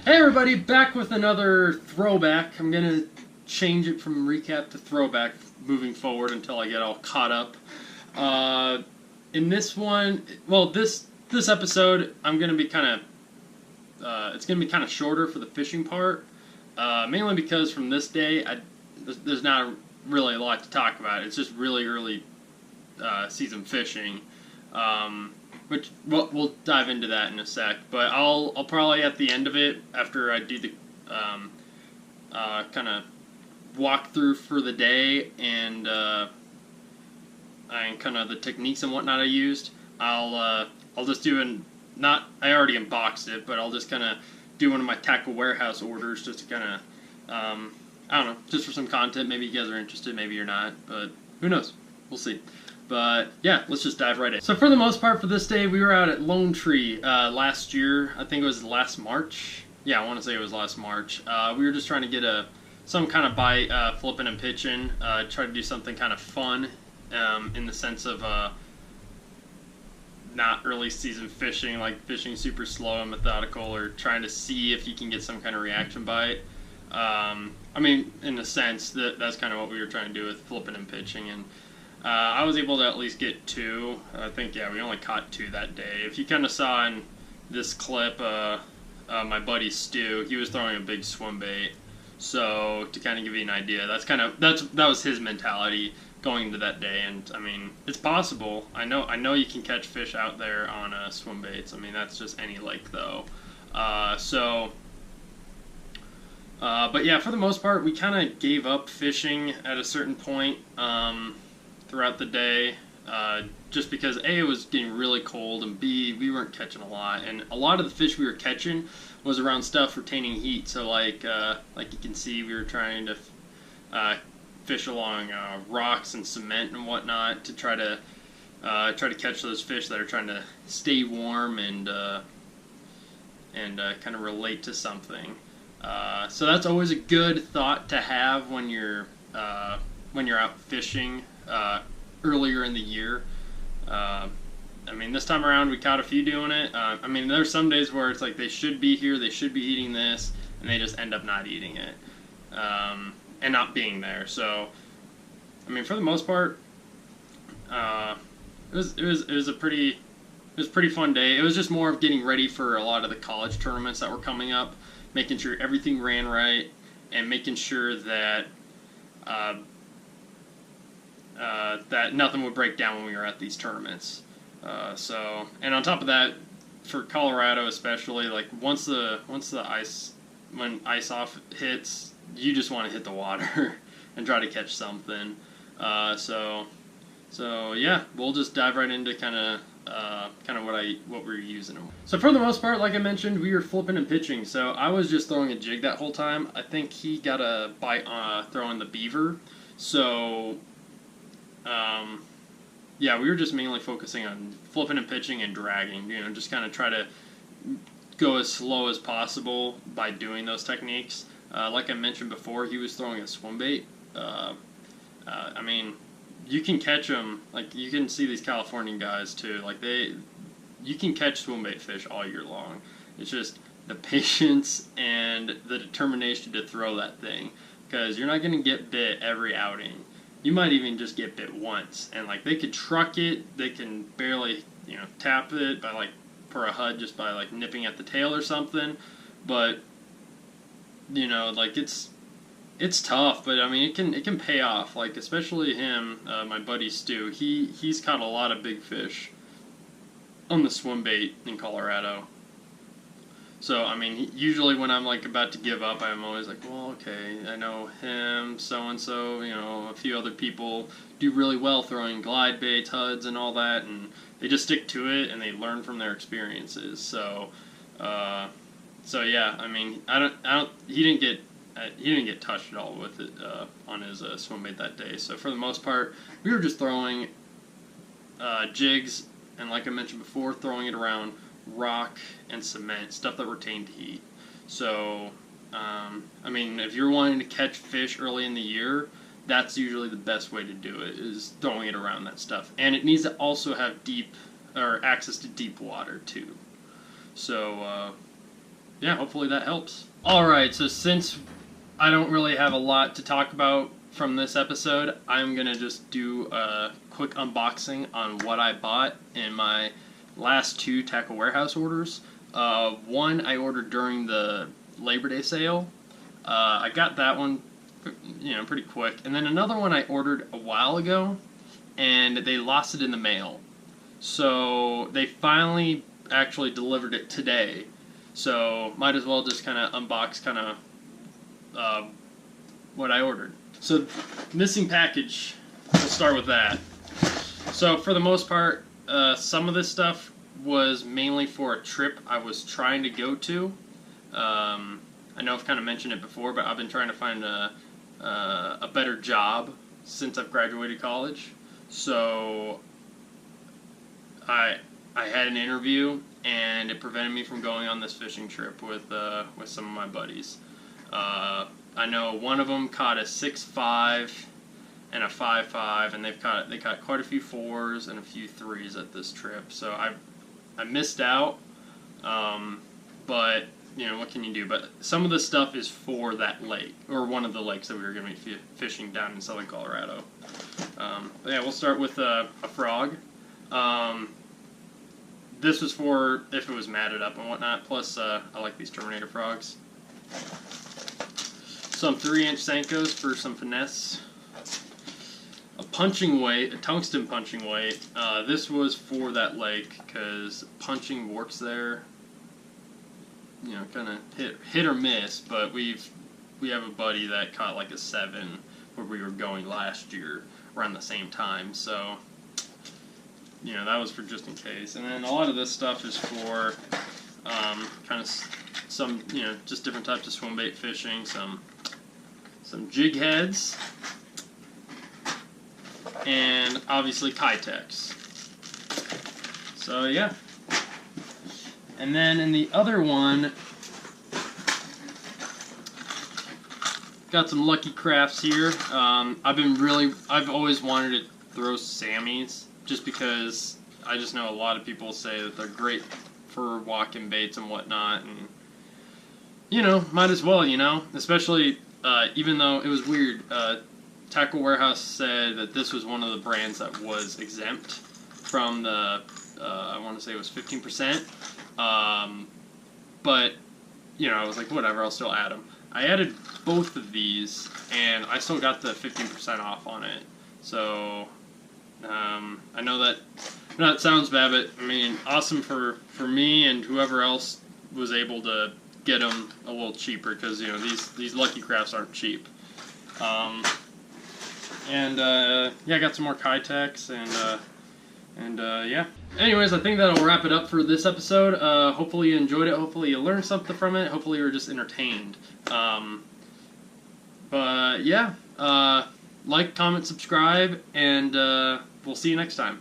Hey everybody, back with another throwback. I'm gonna change it from recap to throwback moving forward until I get all caught up. In this one, this episode, I'm gonna be it's gonna be kind of shorter for the fishing part, mainly because from this day, there's not really a lot to talk about. It's just really early season fishing. Which we'll dive into that in a sec, but I'll probably at the end of it, after I do the kind of walk through for the day and kind of the techniques and whatnot I used, I'll just do I already unboxed it, but I'll just kind of do one of my Tackle Warehouse orders just to kind of I don't know, just for some content. Maybe you guys are interested, maybe you're not, but who knows? We'll see. But yeah, let's just dive right in. So for the most part for this day, we were out at Lone Tree last year. I think it was last March. Yeah, I want to say it was last March. We were just trying to get some kind of bite, flipping and pitching. Try to do something kind of fun in the sense of not early season fishing, like fishing super slow and methodical, or trying to see if you can get some kind of reaction bite. I mean, in a sense, that's kind of what we were trying to do with flipping and pitching, and I was able to at least get two. I think, yeah, we only caught two that day. If you kind of saw in this clip, my buddy Stu, he was throwing a big swim bait. So to kind of give you an idea, that was his mentality going into that day. And I mean, it's possible. I know you can catch fish out there on swim baits. I mean, that's just any lake though. But yeah, for the most part, we kind of gave up fishing at a certain point throughout the day, just because A, it was getting really cold, and B, we weren't catching a lot, and a lot of the fish we were catching was around stuff retaining heat. So like you can see, we were trying to fish along rocks and cement and whatnot to try to catch those fish that are trying to stay warm and kind of relate to something. So that's always a good thought to have when you're out fishing earlier in the year. I mean, this time around we caught a few doing it. I mean, there's some days where it's like they should be here, they should be eating this, and they just end up not eating it and not being there. So, I mean, for the most part, it was a pretty fun day. It was just more of getting ready for a lot of the college tournaments that were coming up, making sure everything ran right, and making sure that that nothing would break down when we were at these tournaments. And on top of that, for Colorado especially, like when ice off hits, you just want to hit the water and try to catch something. So yeah, we'll just dive right into kind of what we're using. So for the most part, like I mentioned, we were flipping and pitching. So I was just throwing a jig that whole time. I think he got a bite throwing the beaver. So yeah, we were just mainly focusing on flipping and pitching and dragging. You know, just kind of try to go as slow as possible by doing those techniques. Like I mentioned before, he was throwing a swim bait. I mean, you can catch them, like you can see these Californian guys too, like you can catch swim bait fish all year long. It's just the patience and the determination to throw that thing, because you're not going to get bit every outing. You might even just get bit once, and like they could truck it, they can barely, tap it by like for a HUD just by like nipping at the tail or something, but like it's tough, but I mean it can pay off. Like especially him, my buddy Stu. He's caught a lot of big fish on the swim bait in Colorado. So I mean, usually when I'm like about to give up, I'm always like, well, okay, I know him, so and so, a few other people do really well throwing glide baits, HUDs, and all that, and they just stick to it and they learn from their experiences. So yeah, I mean, he didn't get touched at all with it on his swim bait that day. So for the most part, we were just throwing jigs, and like I mentioned before, throwing it around rock and cement, stuff that retained heat. So, I mean, if you're wanting to catch fish early in the year, that's usually the best way to do it, is throwing it around that stuff. And it needs to also have access to deep water too. So, yeah, hopefully that helps. Alright, so since I don't really have a lot to talk about from this episode, I'm going to just do a quick unboxing on what I bought in my last 2 Tackle Warehouse orders. One I ordered during the Labor Day sale. I got that one, pretty quick. And then another one I ordered a while ago, and they lost it in the mail. So they finally actually delivered it today. So might as well just kind of unbox what I ordered. So missing package, we'll start with that. So for the most part, some of this stuff was mainly for a trip I was trying to go to. I know I've kind of mentioned it before, but I've been trying to find a better job since I've graduated college. So I had an interview, and it prevented me from going on this fishing trip with some of my buddies. I know one of them caught a 6.5 and a 5.5, and they caught quite a few 4s and a few 3s at this trip. So I missed out, but what can you do? But some of the stuff is for that lake, or one of the lakes that we were going to be fishing down in southern Colorado. But yeah, we'll start with a frog. This was for if it was matted up and whatnot. Plus, I like these Terminator frogs. Some 3-inch Senkos for some finesse. A punching weight, a tungsten punching weight. This was for that lake because punching works there. Kind of hit or miss. But we have a buddy that caught like a 7 where we were going last year around the same time. So that was for just in case. And then a lot of this stuff is for kind of some just different types of swim bait fishing. Some jig heads, and obviously Kitex. So yeah. And then in the other one, got some Lucky Crafts here. I've always wanted to throw Sammys, just because I just know a lot of people say that they're great for walking baits and whatnot, and might as well, especially. Even though it was weird, Tackle Warehouse said that this was one of the brands that was exempt from the, I want to say it was 15%, but, I was like, whatever, I'll still add them. I added both of these, and I still got the 15% off on it, so, I know that sounds bad, but, awesome for me and whoever else was able to get them a little cheaper, because these Lucky Crafts aren't cheap. Yeah, I got some more Kitex, and yeah. Anyways, I think that'll wrap it up for this episode. Hopefully you enjoyed it. Hopefully you learned something from it. Hopefully you were just entertained. But yeah, like, comment, subscribe, and we'll see you next time.